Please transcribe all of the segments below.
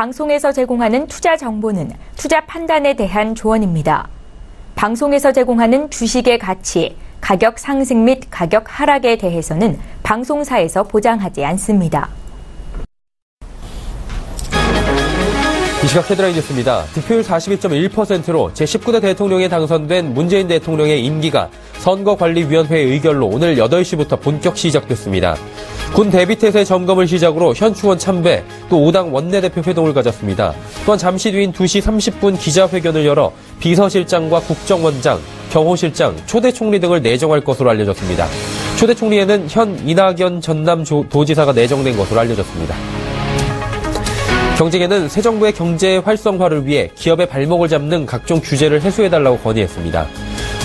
방송에서 제공하는 투자 정보는 투자 판단에 대한 조언입니다. 방송에서 제공하는 주식의 가치, 가격 상승 및 가격 하락에 대해서는 방송사에서 보장하지 않습니다. 이 시각 헤드라인 뉴스입니다. 득표율 42.1%로 제19대 대통령에 당선된 문재인 대통령의 임기가 선거관리위원회 의결로 오늘 8시부터 본격 시작됐습니다. 군 대비태세 점검을 시작으로 현충원 참배, 또 5당 원내대표 회동을 가졌습니다. 또한 잠시 뒤인 2시 30분 기자회견을 열어 비서실장과 국정원장, 경호실장, 초대 총리 등을 내정할 것으로 알려졌습니다. 초대 총리에는 현 이낙연 전남도지사가 내정된 것으로 알려졌습니다. 경쟁에는 새 정부의 경제 활성화를 위해 기업의 발목을 잡는 각종 규제를 해소해달라고 건의했습니다.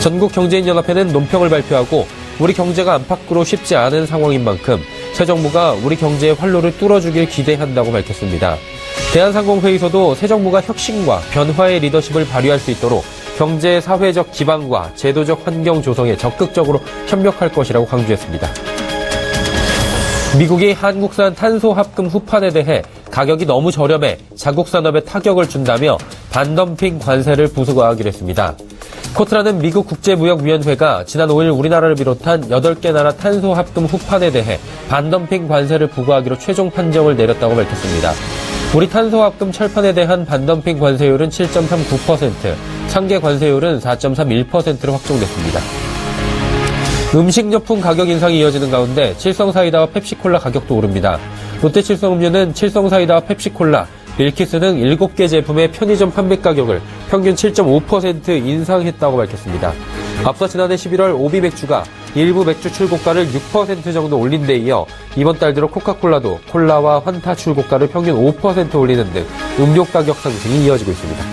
전국경제인연합회는 논평을 발표하고 우리 경제가 안팎으로 쉽지 않은 상황인 만큼 새 정부가 우리 경제의 활로를 뚫어주길 기대한다고 밝혔습니다. 대한상공회의소도 새 정부가 혁신과 변화의 리더십을 발휘할 수 있도록 경제 사회적 기반과 제도적 환경 조성에 적극적으로 협력할 것이라고 강조했습니다. 미국이 한국산 탄소 합금 후판에 대해 가격이 너무 저렴해 자국 산업에 타격을 준다며 반덤핑 관세를 부과하기로 했습니다. 코트라는 미국 국제무역위원회가 지난 5일 우리나라를 비롯한 8개 나라 탄소 합금 후판에 대해 반덤핑 관세를 부과하기로 최종 판정을 내렸다고 밝혔습니다. 우리 탄소 합금 철판에 대한 반덤핑 관세율은 7.39%, 상계 관세율은 4.31%로 확정됐습니다. 음식료품 가격 인상이 이어지는 가운데 칠성사이다와 펩시콜라 가격도 오릅니다. 롯데칠성음료는 칠성사이다와 펩시콜라, 밀키스 등 7개 제품의 편의점 판매 가격을 평균 7.5% 인상했다고 밝혔습니다. 앞서 지난해 11월 오비맥주가 일부 맥주 출고가를 6% 정도 올린 데 이어 이번 달 들어 코카콜라도 콜라와 환타 출고가를 평균 5% 올리는 등 음료 가격 상승이 이어지고 있습니다.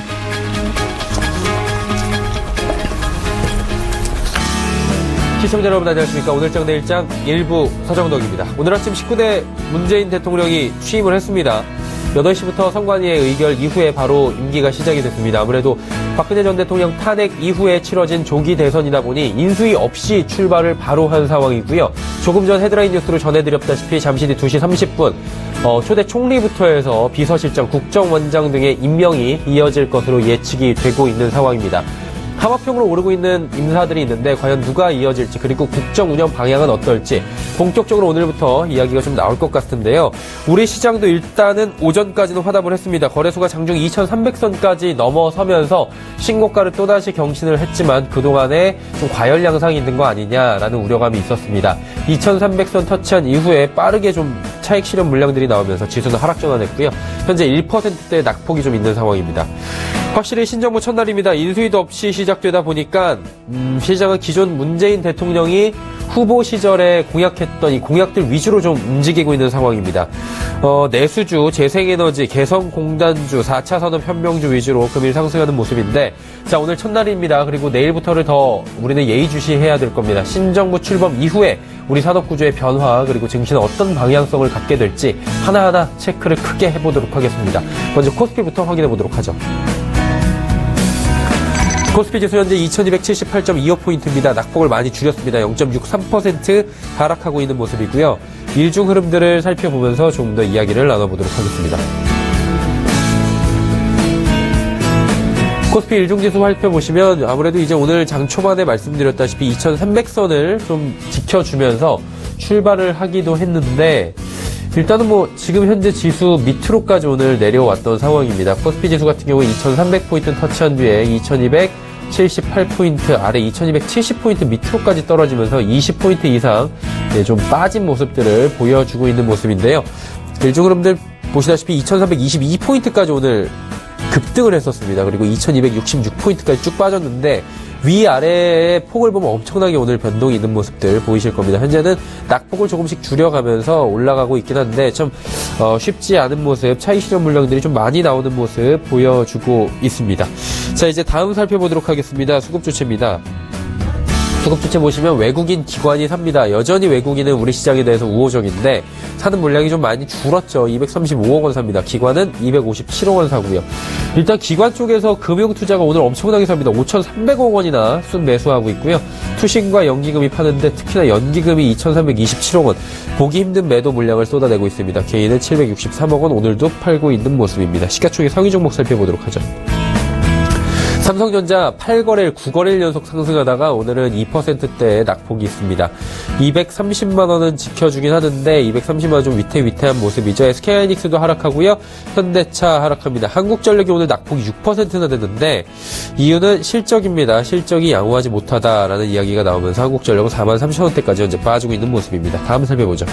시청자 여러분 안녕하십니까. 오늘장 내일장 일부 서정덕입니다. 오늘 아침 19대 문재인 대통령이 취임을 했습니다. 8시부터 선관위의 의결 이후에 바로 임기가 시작이 됐습니다. 아무래도 박근혜 전 대통령 탄핵 이후에 치러진 조기 대선이다 보니 인수위 없이 출발을 바로 한 상황이고요. 조금 전 헤드라인 뉴스로 전해드렸다시피 잠시 뒤 2시 30분 초대 총리부터 해서 비서실장, 국정원장 등의 임명이 이어질 것으로 예측이 되고 있는 상황입니다. 하마평으로 오르고 있는 인사들이 있는데 과연 누가 이어질지 그리고 국정 운영 방향은 어떨지 본격적으로 오늘부터 이야기가 좀 나올 것 같은데요. 우리 시장도 일단은 오전까지는 화답을 했습니다. 거래소가 장중 2,300선까지 넘어서면서 신고가를 또다시 경신을 했지만 그동안에 좀 과열 양상이 있는 거 아니냐라는 우려감이 있었습니다. 2,300선 터치한 이후에 빠르게 좀 차익 실현 물량들이 나오면서 지수는 하락 전환했고요. 현재 1%대 낙폭이 좀 있는 상황입니다. 확실히 신정부 첫날입니다. 인수위도 없이 시작되다 보니까 시장은 기존 문재인 대통령이 후보 시절에 공약했던 이 공약들 위주로 좀 움직이고 있는 상황입니다. 내수주, 재생에너지, 개성공단주, 4차 산업 현명주 위주로 금일 상승하는 모습인데 자 오늘 첫날입니다. 그리고 내일부터를 더 우리는 예의주시해야 될 겁니다. 신정부 출범 이후에 우리 산업구조의 변화 그리고 증시는 어떤 방향성을 갖게 될지 하나하나 체크를 크게 해보도록 하겠습니다. 먼저 코스피부터 확인해 보도록 하죠. 코스피 지수 현재 2278.25포인트입니다. 낙폭을 많이 줄였습니다. 0.63% 하락하고 있는 모습이고요. 일중 흐름들을 살펴보면서 조금 더 이야기를 나눠보도록 하겠습니다. 코스피 일중지수 살펴보시면 아무래도 이제 오늘 장 초반에 말씀드렸다시피 2300선을 좀 지켜주면서 출발을 하기도 했는데 일단은 지금 현재 지수 밑으로까지 오늘 내려왔던 상황입니다. 코스피 지수 같은 경우에 2300포인트 터치한 뒤에 2278포인트 아래 2270포인트 밑으로까지 떨어지면서 20포인트 이상 좀 빠진 모습들을 보여주고 있는 모습인데요. 일종 흐름들 보시다시피 2322포인트까지 오늘 급등을 했었습니다. 그리고 2266포인트까지 쭉 빠졌는데 위아래의 폭을 보면 엄청나게 오늘 변동이 있는 모습들 보이실 겁니다. 현재는 낙폭을 조금씩 줄여가면서 올라가고 있긴 한데 좀 쉽지 않은 모습, 차익 실현 물량들이 좀 많이 나오는 모습 보여주고 있습니다. 자 이제 다음 살펴보도록 하겠습니다. 수급 주체입니다. 수급 주체 보시면 외국인 기관이 삽니다. 여전히 외국인은 우리 시장에 대해서 우호적인데 사는 물량이 좀 많이 줄었죠. 235억 원 삽니다. 기관은 257억 원 사고요. 일단 기관 쪽에서 금융투자가 오늘 엄청나게 삽니다. 5,300억 원이나 순 매수하고 있고요. 투신과 연기금이 파는데 특히나 연기금이 2,327억 원. 보기 힘든 매도 물량을 쏟아내고 있습니다. 개인은 763억 원 오늘도 팔고 있는 모습입니다. 시가총액 상위 종목 살펴보도록 하죠. 삼성전자 8거래일, 9거래일 연속 상승하다가 오늘은 2%대의 낙폭이 있습니다. 230만 원은 지켜주긴 하는데 230만 원 좀 위태위태한 모습이죠. SK하이닉스도 하락하고요. 현대차 하락합니다. 한국전력이 오늘 낙폭이 6%나 됐는데 이유는 실적입니다. 실적이 양호하지 못하다라는 이야기가 나오면서 한국전력은 43,000원대까지 현재 빠지고 있는 모습입니다. 다음 살펴보죠.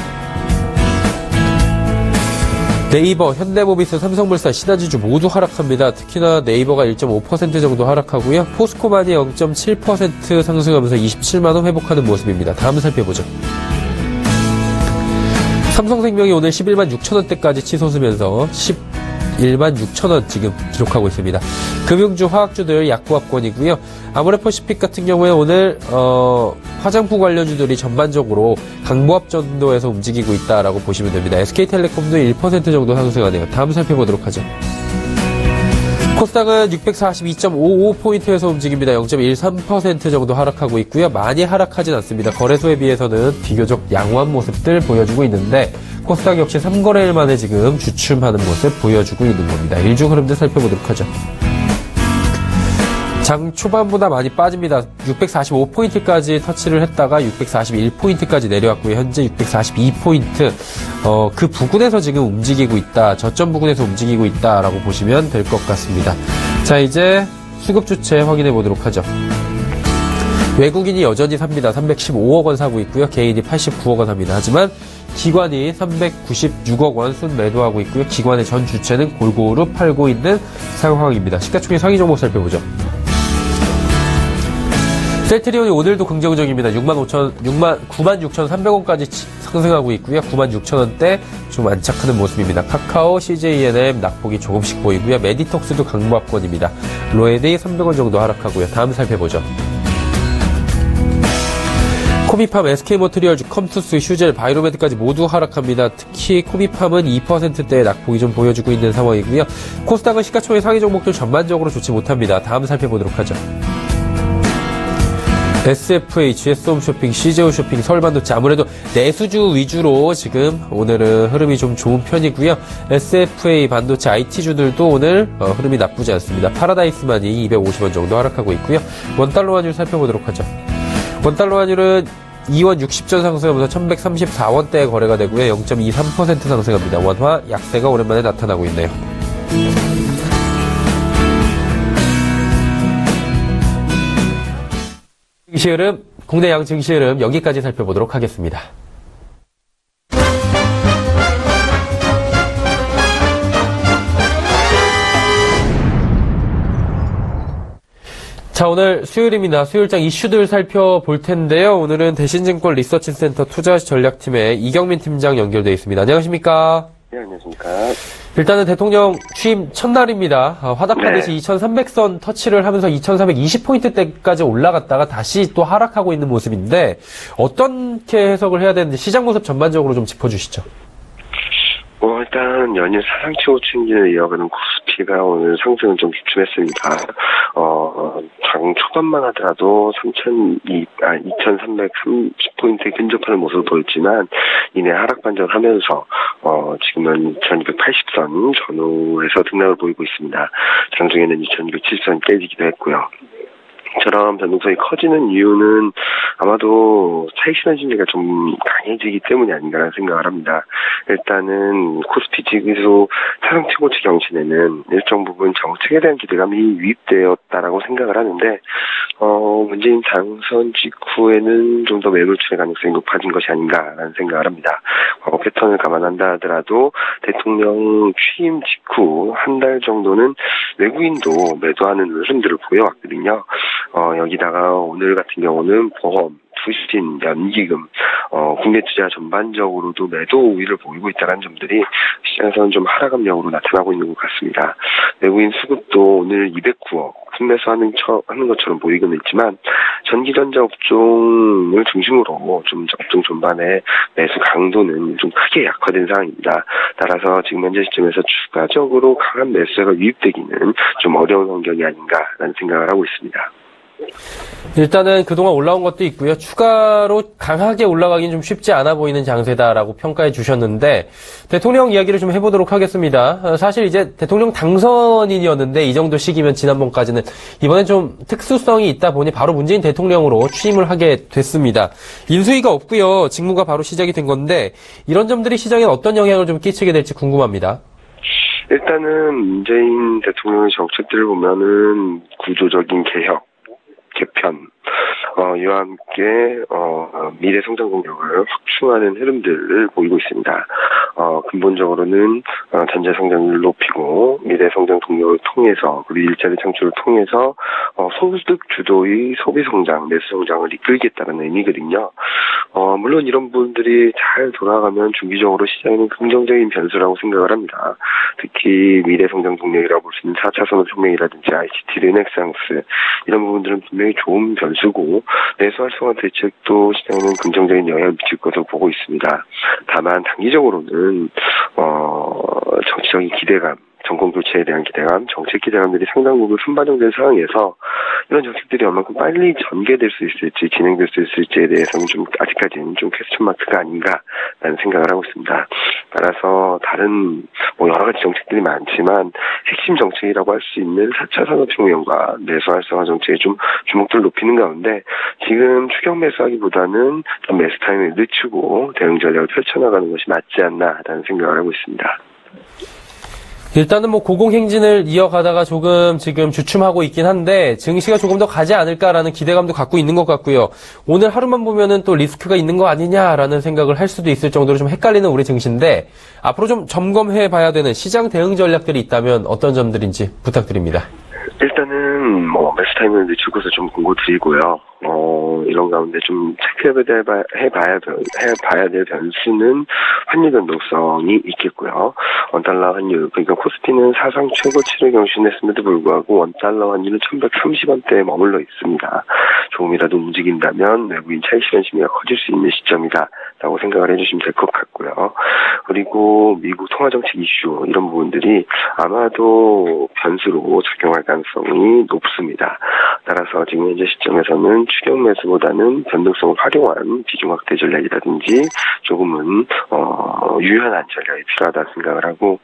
네이버, 현대모비스, 삼성물산, 신한지주 모두 하락합니다. 특히나 네이버가 1.5% 정도 하락하고요. 포스코만이 0.7% 상승하면서 27만 원 회복하는 모습입니다. 다음 살펴보죠. 삼성생명이 오늘 11만 6천 원대까지 치솟으면서 11만 6천 원 지금 기록하고 있습니다. 금융주, 화학주들 약보합권이고요. 아모레퍼시픽 같은 경우에 오늘 화장품 관련주들이 전반적으로 강보합 정도에서 움직이고 있다라고 보시면 됩니다. SK텔레콤도 1% 정도 상승하네요. 다음 살펴보도록 하죠. 코스닥은 642.55포인트에서 움직입니다. 0.13% 정도 하락하고 있고요. 많이 하락하진 않습니다. 거래소에 비해서는 비교적 양호한 모습들 보여주고 있는데 코스닥 역시 3거래일 만에 지금 주춤하는 모습 보여주고 있는 겁니다. 일중 흐름들 살펴보도록 하죠. 장 초반보다 많이 빠집니다. 645포인트까지 터치를 했다가 641포인트까지 내려왔고요. 현재 642포인트. 그 부근에서 지금 움직이고 있다. 저점 부근에서 움직이고 있다라고 보시면 될 것 같습니다. 자, 이제 수급 주체 확인해 보도록 하죠. 외국인이 여전히 삽니다. 315억 원 사고 있고요. 개인이 89억 원 삽니다. 하지만 기관이 396억 원 순 매도하고 있고요. 기관의 전 주체는 골고루 팔고 있는 상황입니다. 시가총액 상위 종목 살펴보죠. 셀트리온이 오늘도 긍정적입니다. 96,300원까지 상승하고 있고요. 96,000원대 좀 안착하는 모습입니다. 카카오, CJENM 낙폭이 조금씩 보이고요. 메디톡스도 강보합권입니다. 로에데이 300원 정도 하락하고요. 다음 살펴보죠. 코미팜, SK모트리얼즈, 컴투스, 휴젤, 바이로메드까지 모두 하락합니다. 특히 코미팜은 2%대의 낙폭이 좀 보여주고 있는 상황이고요. 코스닥은 시가총액 상위 종목들 전반적으로 좋지 못합니다. 다음 살펴보도록 하죠. SFH, S홈쇼핑, CJ홈쇼핑, 서울반도체 아무래도 내수주 위주로 지금 오늘은 흐름이 좀 좋은 편이고요. SFA 반도체 IT주들도 오늘 흐름이 나쁘지 않습니다. 파라다이스만이 250원 정도 하락하고 있고요. 원달러 환율 살펴보도록 하죠. 원달러 환율은 2원 60전 상승하면서 1134원대에 거래가 되고요. 0.23% 상승합니다. 원화 약세가 오랜만에 나타나고 있네요. 증시 흐름, 국내 양 증시 흐름 여기까지 살펴보도록 하겠습니다. 자, 오늘 수요일입니다. 수요일장 이슈들 살펴볼 텐데요. 오늘은 대신증권 리서치센터 투자전략팀의 이경민 팀장 연결되어 있습니다. 안녕하십니까? 네, 안녕하십니까? 일단은 대통령 취임 첫날입니다. 화답하듯이 네. 2300선 터치를 하면서 2420포인트대까지 올라갔다가 다시 또 하락하고 있는 모습인데 어떻게 해석을 해야 되는지 시장 모습 전반적으로 좀 짚어주시죠. 일단 연일 사상 최고 추진을 이어가는 코스피가 오늘 상승은 좀 주춤했습니다. 장 초반만 하더라도 2330포인트에 근접하는 모습을 보였지만 이내 하락 반전하면서 지금은 2280선 전후에서 등락을 보이고 있습니다. 장중에는 2270선 깨지기도 했고요. 이처럼 변동성이 커지는 이유는 아마도 차익 실현 심리가 좀 강해지기 때문이 아닌가라는 생각을 합니다. 일단은 코스피 지수 사상 최고치 경신에는 일정 부분 정책에 대한 기대감이 유입되었다라고 생각을 하는데 문재인 당선 직후에는 좀 더 매물출의 가능성이 높아진 것이 아닌가라는 생각을 합니다. 과거 패턴을 감안한다 하더라도 대통령 취임 직후 한 달 정도는 외국인도 매도하는 흐름들을 보여왔거든요. 여기다가 오늘 같은 경우는 보험, 투신, 연기금, 국내 투자 전반적으로도 매도 우위를 보이고 있다는 점들이 시장에서는 좀 하락 압력으로 나타나고 있는 것 같습니다. 외국인 수급도 오늘 209억 순매수 하는 것처럼 보이긴 했지만 전기전자 업종을 중심으로 좀 업종 전반의 매수 강도는 좀 크게 약화된 상황입니다. 따라서 지금 현재 시점에서 추가적으로 강한 매수세가 유입되기는 좀 어려운 환경이 아닌가라는 생각을 하고 있습니다. 일단은 그동안 올라온 것도 있고요. 추가로 강하게 올라가긴 좀 쉽지 않아 보이는 장세다라고 평가해 주셨는데 대통령 이야기를 좀 해보도록 하겠습니다. 사실 이제 대통령 당선인이었는데 이 정도 시기면 지난번까지는 이번엔 좀 특수성이 있다 보니 바로 문재인 대통령으로 취임을 하게 됐습니다. 인수위가 없고요. 직무가 바로 시작이 된 건데 이런 점들이 시장에 어떤 영향을 좀 끼치게 될지 궁금합니다. 일단은 문재인 대통령의 정책들을 보면은 구조적인 개혁, 개편, 이와 함께 미래 성장 동력을 확충하는 흐름들을 보이고 있습니다. 근본적으로는 전체 성장률을 높이고 미래 성장 동력을 통해서 그리고 일자리 창출을 통해서 소득 주도의 소비 성장, 매수 성장을 이끌겠다는 의미거든요. 물론 이런 부분들이 잘 돌아가면 중기적으로 시장에는 긍정적인 변수라고 생각을 합니다. 특히 미래 성장 동력이라고 볼 수 있는 4차 산업혁명이라든지 ICT, 르네상스 이런 부분들은 분명히 좋은 변수고 매수 활성화 대책도 시장에는 긍정적인 영향을 미칠 것으로 보고 있습니다. 다만 단기적으로는 정치적인 기대감, 정권 교체에 대한 기대감, 정책 기대감들이 상당 부분 순반영된 상황에서 이런 정책들이 얼마큼 빨리 전개될 수 있을지, 진행될 수 있을지에 대해서는 좀 아직까지는 좀 퀘스천 마크가 아닌가라는 생각을 하고 있습니다. 따라서 다른 여러 가지 정책들이 많지만 핵심 정책이라고 할 수 있는 4차 산업혁명과 매수 활성화 정책에 좀 주목도를 높이는 가운데 지금 추격 매수하기보다는 좀 매수 타임을 늦추고 대응 전략을 펼쳐나가는 것이 맞지 않나라는 생각을 하고 있습니다. 일단은 고공행진을 이어가다가 조금 지금 주춤하고 있긴 한데 증시가 조금 더 가지 않을까라는 기대감도 갖고 있는 것 같고요. 오늘 하루만 보면은 또 리스크가 있는 거 아니냐라는 생각을 할 수도 있을 정도로 좀 헷갈리는 우리 증시인데 앞으로 좀 점검해 봐야 되는 시장 대응 전략들이 있다면 어떤 점들인지 부탁드립니다. 일단은 매수 타이밍을 늦출 것을 좀 권고드리고요. 이런 가운데 좀 체크해봐야 될 변수는 환율 변동성이 있겠고요. 원달러 환율, 그러니까 코스피는 사상 최고치를 경신했음에도 불구하고 원달러 환율은 1130원대에 머물러 있습니다. 조금이라도 움직인다면 외국인 차익 실현 심리가 커질 수 있는 시점이다라고 생각을 해주시면 될 것 같고요. 그리고 미국 통화정책 이슈 이런 부분들이 아마도 변수로 작용할 가능성이 높습니다. 따라서 지금 현재 시점에서는 추격 매수보다는 변동성을 활용한 비중 확대 전략이라든지 조금은 유연한 전략이 필요하다 생각을 하고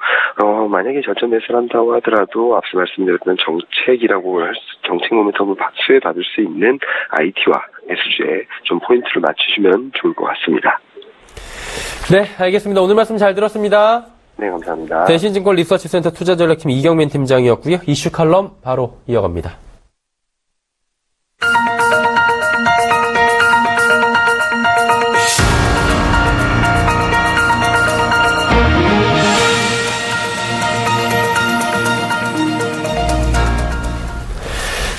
만약에 저점 매수를 한다고 하더라도 앞서 말씀드렸던 정책 모멘텀을 수혜받을 수 있는 IT와 매수주에 좀 포인트를 맞추시면 좋을 것 같습니다. 네, 알겠습니다. 오늘 말씀 잘 들었습니다. 네, 감사합니다. 대신증권 리서치센터 투자전략팀 이경민 팀장이었고요. 이슈 칼럼 바로 이어갑니다.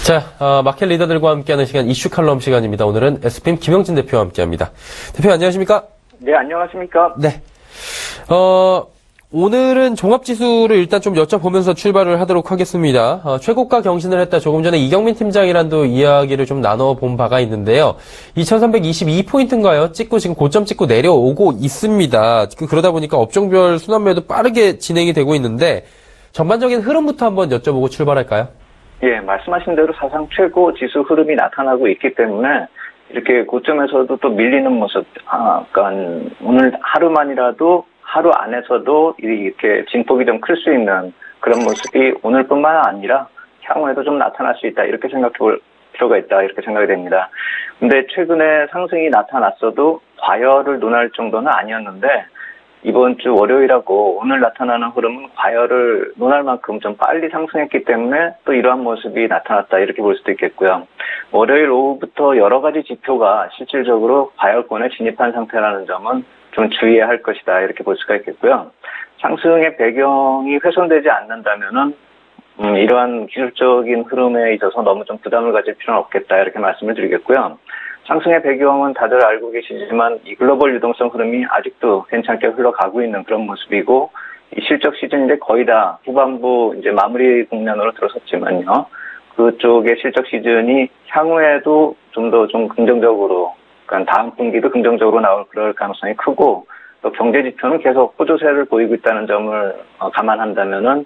자, 마켓 리더들과 함께하는 시간 이슈 칼럼 시간입니다. 오늘은 SPM 김영진 대표와 함께합니다. 대표 안녕하십니까? 네, 안녕하십니까? 네. 오늘은 종합지수를 일단 좀 여쭤보면서 출발을 하도록 하겠습니다. 최고가 경신을 했다. 조금 전에 이경민 팀장이랑도 이야기를 좀 나눠본 바가 있는데요. 2322포인트인가요? 찍고 지금 고점 찍고 내려오고 있습니다. 그러다 보니까 업종별 순환매도 빠르게 진행이 되고 있는데 전반적인 흐름부터 한번 여쭤보고 출발할까요? 예, 말씀하신 대로 사상 최고 지수 흐름이 나타나고 있기 때문에 이렇게 고점에서도 또 밀리는 모습, 그러니까 오늘 하루만이라도 하루 안에서도 이렇게 진폭이 좀 클 수 있는 그런 모습이 오늘뿐만 아니라 향후에도 좀 나타날 수 있다. 이렇게 생각해 볼 필요가 있다. 이렇게 생각이 됩니다. 근데 최근에 상승이 나타났어도 과열을 논할 정도는 아니었는데 이번 주 월요일하고 오늘 나타나는 흐름은 과열을 논할 만큼 좀 빨리 상승했기 때문에 또 이러한 모습이 나타났다. 이렇게 볼 수도 있겠고요. 월요일 오후부터 여러 가지 지표가 실질적으로 과열권에 진입한 상태라는 점은 좀 주의해야 할 것이다. 이렇게 볼 수가 있겠고요. 상승의 배경이 훼손되지 않는다면은 이러한 기술적인 흐름에 있어서 너무 좀 부담을 가질 필요는 없겠다 이렇게 말씀을 드리겠고요. 상승의 배경은 다들 알고 계시지만 이 글로벌 유동성 흐름이 아직도 괜찮게 흘러가고 있는 그런 모습이고 이 실적 시즌인데 거의 다 후반부 이제 마무리 국면으로 들어섰지만요. 그쪽의 실적 시즌이 향후에도 좀 더 좀 긍정적으로, 그러니까 다음 분기도 긍정적으로 나올 그럴 가능성이 크고 또 경제 지표는 계속 호조세를 보이고 있다는 점을 감안한다면은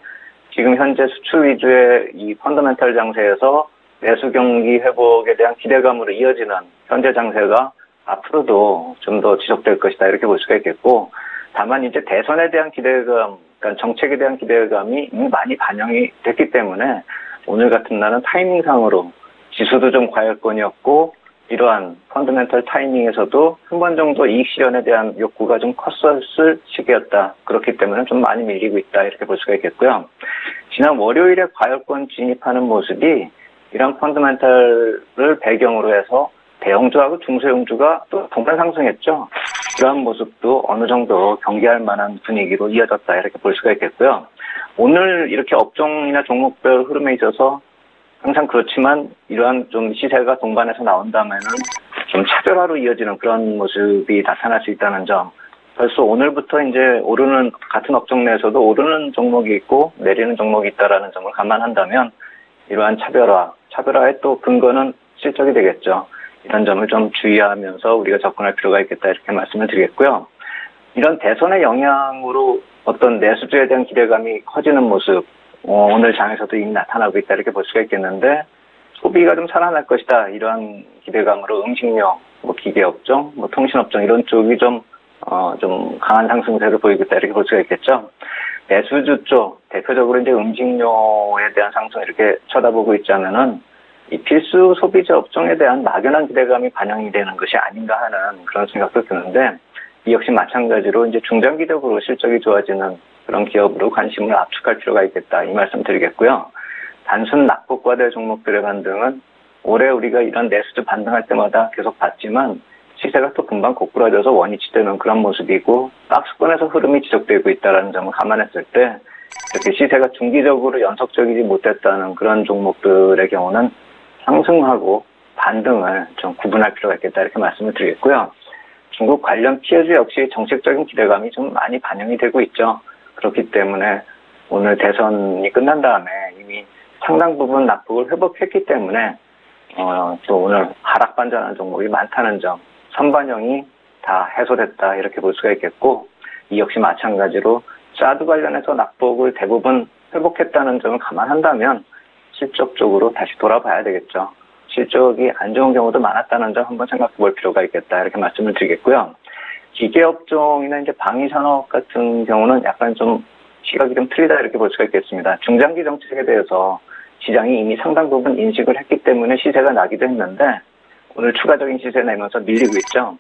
지금 현재 수출 위주의 이 펀더멘털 장세에서 내수 경기 회복에 대한 기대감으로 이어지는 현재 장세가 앞으로도 좀 더 지속될 것이다 이렇게 볼 수가 있겠고, 다만 이제 대선에 대한 기대감, 그러니까 정책에 대한 기대감이 이미 많이 반영이 됐기 때문에 오늘 같은 날은 타이밍상으로 지수도 좀 과열권이었고 이러한 펀더멘털 타이밍에서도 한 번 정도 이익 실현에 대한 욕구가 좀 컸었을 시기였다. 그렇기 때문에 좀 많이 밀리고 있다 이렇게 볼 수가 있겠고요. 지난 월요일에 과열권 진입하는 모습이 이런 펀더멘털을 배경으로 해서 대형주하고 중소형주가 또 동반 상승했죠. 그러한 모습도 어느 정도 경계할 만한 분위기로 이어졌다 이렇게 볼 수가 있겠고요. 오늘 이렇게 업종이나 종목별 흐름에 있어서 항상 그렇지만 이러한 좀 시세가 동반해서 나온다면은 좀 차별화로 이어지는 그런 모습이 나타날 수 있다는 점. 벌써 오늘부터 이제 오르는, 같은 업종 내에서도 오르는 종목이 있고 내리는 종목이 있다라는 점을 감안한다면 이러한 차별화의 또 근거는 실적이 되겠죠. 이런 점을 좀 주의하면서 우리가 접근할 필요가 있겠다 이렇게 말씀을 드리겠고요. 이런 대선의 영향으로 어떤 내수주에 대한 기대감이 커지는 모습, 오늘 장에서도 이미 나타나고 있다 이렇게 볼 수가 있겠는데, 소비가 좀 살아날 것이다 이러한 기대감으로 음식료, 기계업종, 통신업종 이런 쪽이 좀 강한 상승세를 보이고 있다 이렇게 볼 수가 있겠죠. 내수주 쪽, 대표적으로 이제 음식료에 대한 상승 이렇게 쳐다보고 있자면은 이 필수 소비자 업종에 대한 막연한 기대감이 반영이 되는 것이 아닌가 하는 그런 생각도 드는데, 이 역시 마찬가지로 이제 중장기적으로 실적이 좋아지는 그런 기업으로 관심을 압축할 필요가 있겠다 이 말씀 드리겠고요. 단순 낙폭과대 종목들의 반등은 올해 우리가 이런 내수주 반등할 때마다 계속 봤지만 시세가 또 금방 고꾸라져서 원위치되는 그런 모습이고 박스권에서 흐름이 지속되고 있다는 점을 감안했을 때 이렇게 시세가 중기적으로 연속적이지 못했다는 그런 종목들의 경우는 상승하고 반등을 좀 구분할 필요가 있겠다 이렇게 말씀을 드리겠고요. 중국 관련 피해주 역시 정책적인 기대감이 좀 많이 반영이 되고 있죠. 그렇기 때문에 오늘 대선이 끝난 다음에 이미 상당 부분 낙폭을 회복했기 때문에 또 오늘 하락 반전하는 종목이 많다는 점, 선반영이 다 해소됐다 이렇게 볼 수가 있겠고, 이 역시 마찬가지로 사드 관련해서 낙폭을 대부분 회복했다는 점을 감안한다면 실적 쪽으로 다시 돌아봐야 되겠죠. 실적이 안 좋은 경우도 많았다는 점 한번 생각해 볼 필요가 있겠다 이렇게 말씀을 드리겠고요. 기계업종이나 이제 방위산업 같은 경우는 약간 좀 시각이 좀 틀리다 이렇게 볼 수가 있겠습니다. 중장기 정책에 대해서 시장이 이미 상당 부분 인식을 했기 때문에 시세가 나기도 했는데 오늘 추가적인 시세 내면서 밀리고 있죠.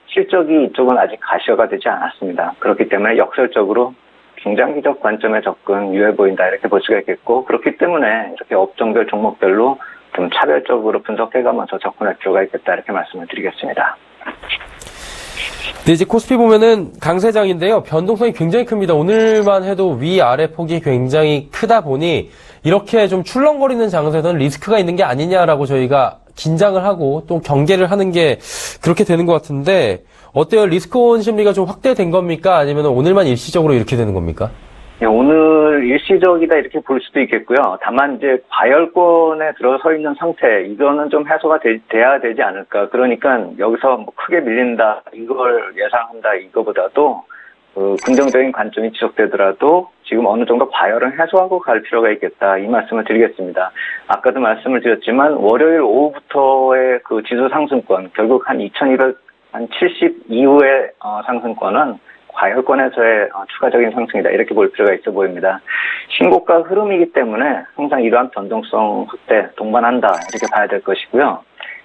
실적이 이쪽은 아직 가시화가 되지 않았습니다. 그렇기 때문에 역설적으로 중장기적 관점에 접근 유효해 보인다 이렇게 볼 수가 있겠고, 그렇기 때문에 이렇게 업종별 종목별로 좀 차별적으로 분석해가면서 접근할 필요가 있겠다 이렇게 말씀을 드리겠습니다. 네, 이제 코스피 보면은 강세장인데요. 변동성이 굉장히 큽니다. 오늘만 해도 위아래 폭이 굉장히 크다 보니 이렇게 좀 출렁거리는 장세에서는 리스크가 있는 게 아니냐라고 저희가 긴장을 하고 또 경계를 하는 게 그렇게 되는 것 같은데, 어때요? 리스크온 심리가 좀 확대된 겁니까? 아니면 오늘만 일시적으로 이렇게 되는 겁니까? 네, 오늘 일시적이다 이렇게 볼 수도 있겠고요. 다만 이제 과열권에 들어서 있는 상태, 이거는 좀 해소가 돼야 되지 않을까. 그러니까 여기서 뭐 크게 밀린다, 이걸 예상한다, 이거보다도 긍정적인 관점이 지속되더라도 지금 어느 정도 과열은 해소하고 갈 필요가 있겠다, 이 말씀을 드리겠습니다. 아까도 말씀을 드렸지만 월요일 오후부터의 그 지수 상승권, 결국 한 2270 이후의 상승권은 과열권에서의 추가적인 상승이다 이렇게 볼 필요가 있어 보입니다. 신고가 흐름이기 때문에 항상 이러한 변동성 확대 동반한다 이렇게 봐야 될 것이고요.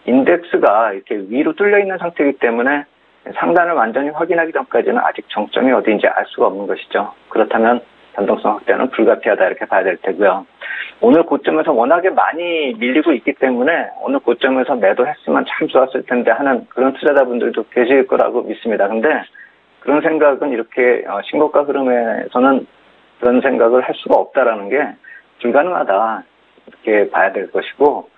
인덱스가 이렇게 위로 뚫려 있는 상태이기 때문에 상단을 완전히 확인하기 전까지는 아직 정점이 어디인지 알 수가 없는 것이죠. 그렇다면 변동성 확대는 불가피하다 이렇게 봐야 될 테고요. 오늘 고점에서 워낙에 많이 밀리고 있기 때문에 오늘 고점에서 매도했으면 참 좋았을 텐데 하는 그런 투자자분들도 계실 거라고 믿습니다. 근데 그런 생각은 이렇게 신고가 흐름에서는 그런 생각을 할 수가 없다라는 게 불가능하다 이렇게 봐야 될 것이고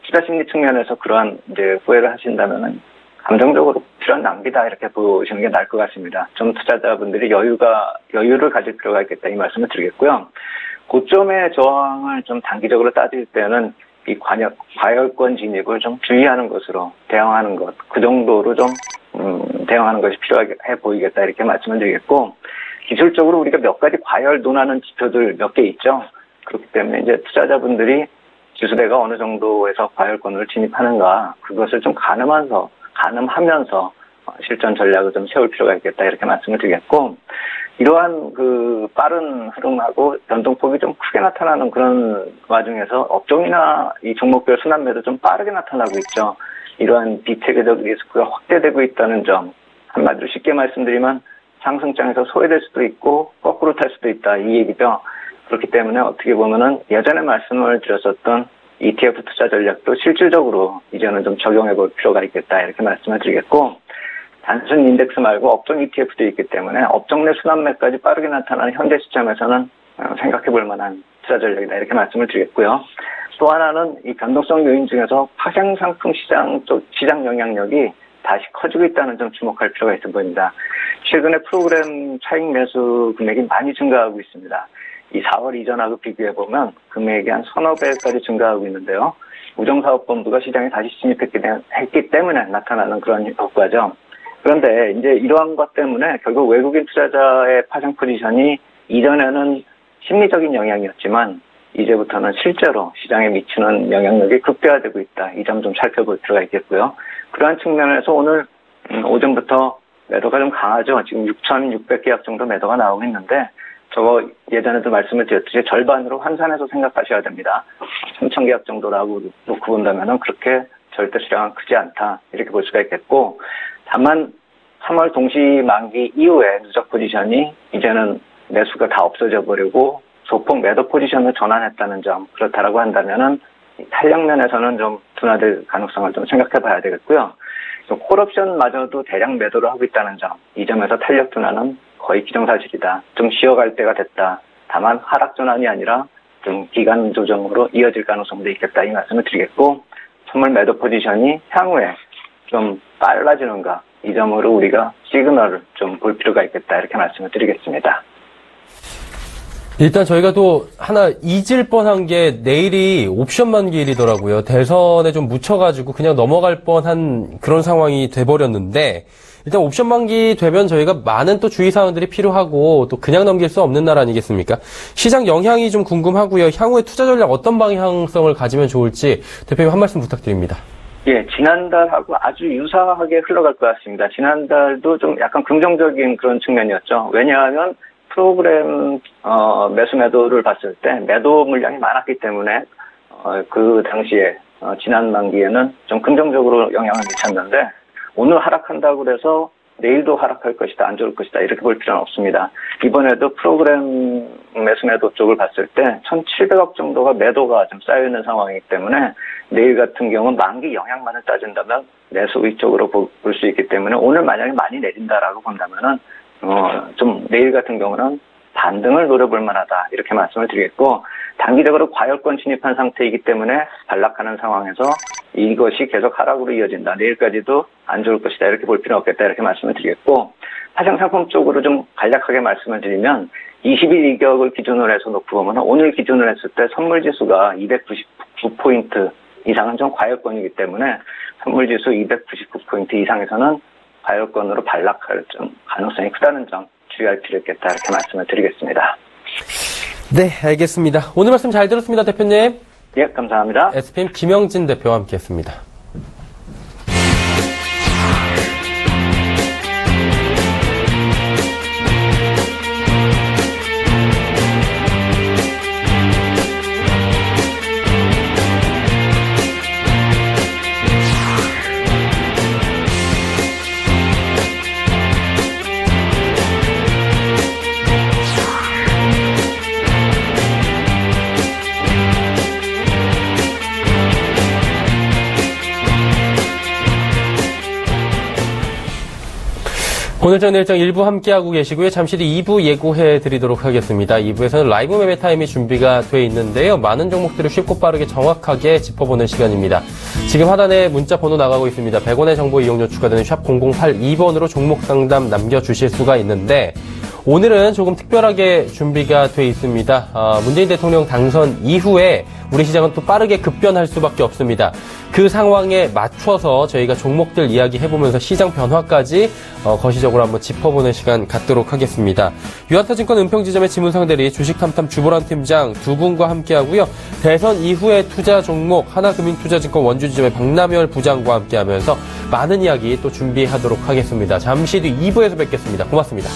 투자 심리 측면에서 그러한 이제 후회를 하신다면은 감정적으로 필요한 낭비다 이렇게 보시는 게 나을 것 같습니다. 좀 투자자분들이 여유를 가질 필요가 있겠다 이 말씀을 드리겠고요. 고점의 저항을 좀 단기적으로 따질 때는 이 과열권 진입을 좀 주의하는 것으로 대응하는 것, 그 정도로 좀 대응하는 것이 필요해 보이겠다 이렇게 말씀을 드리겠고, 기술적으로 우리가 몇 가지 과열 논하는 지표들 몇 개 있죠. 그렇기 때문에 이제 투자자분들이 지수대가 어느 정도에서 과열권을 진입하는가, 그것을 좀 가늠하면서 실전 전략을 좀 세울 필요가 있겠다 이렇게 말씀을 드리겠고, 이러한 그 빠른 흐름하고 변동폭이 좀 크게 나타나는 그런 와중에서 업종이나 이 종목별 순환매도 좀 빠르게 나타나고 있죠. 이러한 비체계적 리스크가 확대되고 있다는 점, 한마디로 쉽게 말씀드리면 상승장에서 소외될 수도 있고 거꾸로 탈 수도 있다 이 얘기죠. 그렇기 때문에 어떻게 보면은 예전에 말씀을 드렸었던 ETF 투자 전략도 실질적으로 이제는 좀 적용해 볼 필요가 있겠다 이렇게 말씀을 드리겠고, 단순 인덱스 말고 업종 ETF도 있기 때문에 업종 내 순환매까지 빠르게 나타나는 현재 시점에서는 생각해 볼 만한 투자 전략이다 이렇게 말씀을 드리겠고요. 또 하나는 이 변동성 요인 중에서 파생 상품 시장 영향력이 다시 커지고 있다는 점 주목할 필요가 있어 보입니다. 최근에 프로그램 차익 매수 금액이 많이 증가하고 있습니다. 이 4월 이전하고 비교해 보면 금액이 한 서너 배까지 증가하고 있는데요. 우정사업본부가 시장에 다시 진입했기 때문에 나타나는 그런 효과죠. 그런데 이제 이러한 것 때문에 결국 외국인 투자자의 파생 포지션이 이전에는 심리적인 영향이었지만 이제부터는 실제로 시장에 미치는 영향력이 극대화되고 있다. 이 점 좀 살펴볼 필요가 있겠고요. 그러한 측면에서 오늘 오전부터 매도가 좀 강하죠. 지금 6,600계약 정도 매도가 나오고 있는데 저거 예전에도 말씀을 드렸듯이 절반으로 환산해서 생각하셔야 됩니다. 3,000계약 정도라고 놓고 본다면은 그렇게 절대 수량은 크지 않다. 이렇게 볼 수가 있겠고, 다만 3월 동시 만기 이후에 누적 포지션이 이제는 매수가 다 없어져 버리고 소폭 매도 포지션을 전환했다는 점, 그렇다라고 한다면은 탄력 면에서는 좀 둔화될 가능성을 좀 생각해 봐야 되겠고요. 콜옵션마저도 대량 매도를 하고 있다는 점, 이 점에서 탄력 둔화는 거의 기정사실이다. 좀 쉬어갈 때가 됐다. 다만 하락 전환이 아니라 좀 기간 조정으로 이어질 가능성도 있겠다 이 말씀을 드리겠고, 선물 매도 포지션이 향후에 좀 빨라지는가, 이 점으로 우리가 시그널을 좀 볼 필요가 있겠다 이렇게 말씀을 드리겠습니다. 일단 저희가 또 하나 잊을 뻔한 게 내일이 옵션 만기일이더라고요. 대선에 좀 묻혀가지고 그냥 넘어갈 뻔한 그런 상황이 돼버렸는데, 일단 옵션 만기 되면 저희가 많은 또 주의사항들이 필요하고 또 그냥 넘길 수 없는 날 아니겠습니까? 시장 영향이 좀 궁금하고요. 향후에 투자 전략 어떤 방향성을 가지면 좋을지 대표님 한 말씀 부탁드립니다. 예, 지난달하고 아주 유사하게 흘러갈 것 같습니다. 지난달도 좀 약간 긍정적인 그런 측면이었죠. 왜냐하면 프로그램 매수 매도를 봤을 때 매도 물량이 많았기 때문에 그 당시에 지난 만기에는 좀 긍정적으로 영향을 미쳤는데, 오늘 하락한다고 해서 내일도 하락할 것이다, 안 좋을 것이다 이렇게 볼 필요는 없습니다. 이번에도 프로그램 매수 매도 쪽을 봤을 때 1,700억 정도가 매도가 좀 쌓여있는 상황이기 때문에 내일 같은 경우는 만기 영향만을 따진다면 매수 위쪽으로 볼 수 있기 때문에 오늘 만약에 많이 내린다라고 본다면은 좀 내일 같은 경우는 반등을 노려볼 만하다 이렇게 말씀을 드리겠고, 단기적으로 과열권 진입한 상태이기 때문에 반락하는 상황에서 이것이 계속 하락으로 이어진다, 내일까지도 안 좋을 것이다 이렇게 볼 필요는 없겠다 이렇게 말씀을 드리겠고, 파생상품 쪽으로 좀 간략하게 말씀을 드리면 20일 이격을 기준으로 해서 놓고 보면 오늘 기준으로 했을 때 선물지수가 299포인트 이상은 좀 과열권이기 때문에 선물지수 299포인트 이상에서는 과열권으로 반락할 좀 가능성이 크다는 점 주의할 필요 있겠다 이렇게 말씀을 드리겠습니다. 네, 알겠습니다. 오늘 말씀 잘 들었습니다, 대표님. 예, 감사합니다. SPM 김영진 대표와 함께했습니다. 오늘 전 일정 1부 함께하고 계시고요. 잠시 뒤 2부 예고해 드리도록 하겠습니다. 2부에서는 라이브 매매 타임이 준비가 돼 있는데요. 많은 종목들을 쉽고 빠르게 정확하게 짚어보는 시간입니다. 지금 하단에 문자 번호 나가고 있습니다. 100원의 정보 이용료 추가되는 샵 0082번으로 종목 상담 남겨주실 수가 있는데 오늘은 조금 특별하게 준비가 돼 있습니다. 문재인 대통령 당선 이후에 우리 시장은 또 빠르게 급변할 수밖에 없습니다. 그 상황에 맞춰서 저희가 종목들 이야기해보면서 시장 변화까지 거시적으로 한번 짚어보는 시간 갖도록 하겠습니다. 유한타증권 은평지점의 지문상대리 주식탐탐 주보란 팀장 두 분과 함께하고요. 대선 이후의 투자 종목 하나금융투자증권 원주지점의 박남열 부장과 함께하면서 많은 이야기 또 준비하도록 하겠습니다. 잠시 뒤 2부에서 뵙겠습니다. 고맙습니다.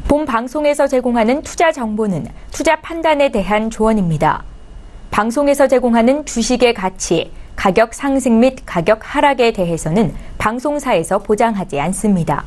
본 방송에서 제공하는 투자 정보는 투자 판단에 대한 조언입니다. 방송에서 제공하는 주식의 가치, 가격 상승 및 가격 하락에 대해서는 방송사에서 보장하지 않습니다.